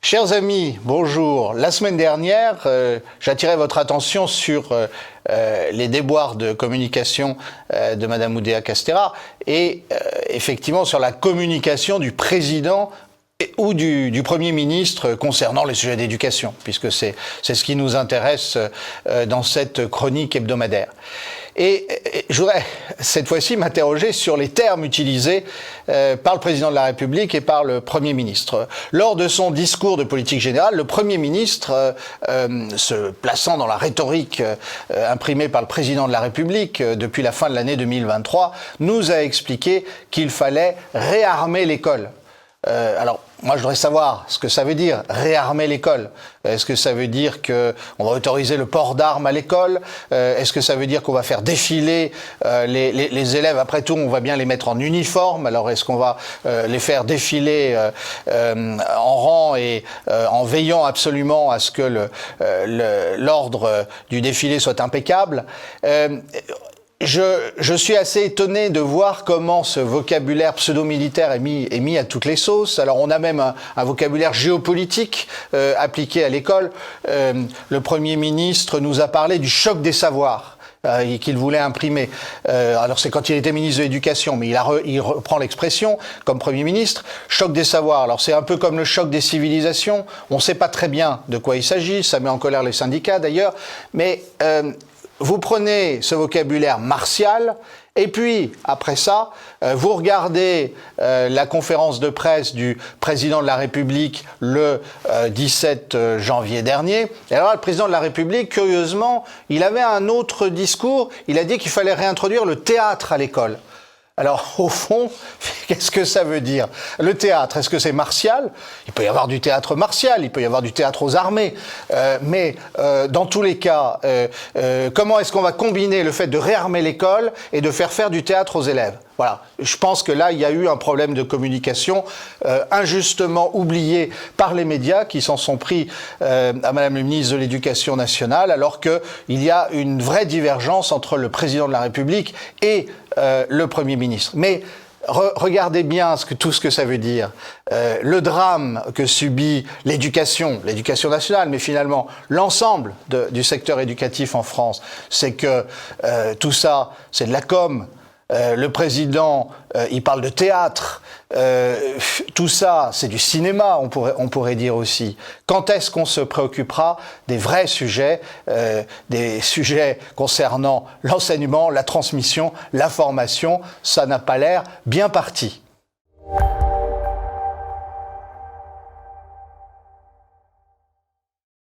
Chers amis, bonjour. La semaine dernière, j'attirais votre attention sur les déboires de communication de Madame Oudéa Castéra et effectivement sur la communication du président ou du Premier ministre concernant les sujets d'éducation, puisque c'est ce qui nous intéresse dans cette chronique hebdomadaire. Et je voudrais cette fois-ci m'interroger sur les termes utilisés par le président de la République et par le Premier ministre. Lors de son discours de politique générale, le Premier ministre, se plaçant dans la rhétorique imprimée par le président de la République depuis la fin de l'année 2023, nous a expliqué qu'il fallait réarmer l'école. Alors, moi, je voudrais savoir ce que ça veut dire, réarmer l'école. Est-ce que ça veut dire qu'on va autoriser le port d'armes à l'école? Est-ce que ça veut dire qu'on va faire défiler les élèves? Après tout, on va bien les mettre en uniforme. Alors, est-ce qu'on va les faire défiler en rang et en veillant absolument à ce que l'ordre du défilé soit impeccable? Je suis assez étonné de voir comment ce vocabulaire pseudo-militaire est mis à toutes les sauces. Alors on a même un vocabulaire géopolitique appliqué à l'école. Le Premier ministre nous a parlé du choc des savoirs qu'il voulait imprimer. Alors c'est quand il était ministre de l'Éducation, mais il reprend l'expression comme Premier ministre. Choc des savoirs. Alors c'est un peu comme le choc des civilisations. On ne sait pas très bien de quoi il s'agit. Ça met en colère les syndicats d'ailleurs. Mais vous prenez ce vocabulaire martial et puis, après ça, vous regardez la conférence de presse du président de la République le 17 janvier dernier. Et alors, le président de la République, curieusement, il avait un autre discours. Il a dit qu'il fallait réintroduire le théâtre à l'école. Alors, au fond, qu'est-ce que ça veut dire? Le théâtre, est-ce que c'est martial? Il peut y avoir du théâtre martial, il peut y avoir du théâtre aux armées. Mais dans tous les cas, comment est-ce qu'on va combiner le fait de réarmer l'école et de faire du théâtre aux élèves? Voilà. Je pense que là, il y a eu un problème de communication injustement oublié par les médias qui s'en sont pris à Madame le ministre de l'Éducation nationale, alors qu'il y a une vraie divergence entre le président de la République et le Premier ministre. Mais regardez bien tout ce que ça veut dire. Le drame que subit l'éducation nationale, mais finalement l'ensemble du secteur éducatif en France, c'est que tout ça, c'est de la com'. Le président, il parle de théâtre. Tout ça, c'est du cinéma, on pourrait dire aussi. Quand est-ce qu'on se préoccupera des vrais sujets, des sujets concernant l'enseignement, la transmission, la formation? Ça n'a pas l'air bien parti.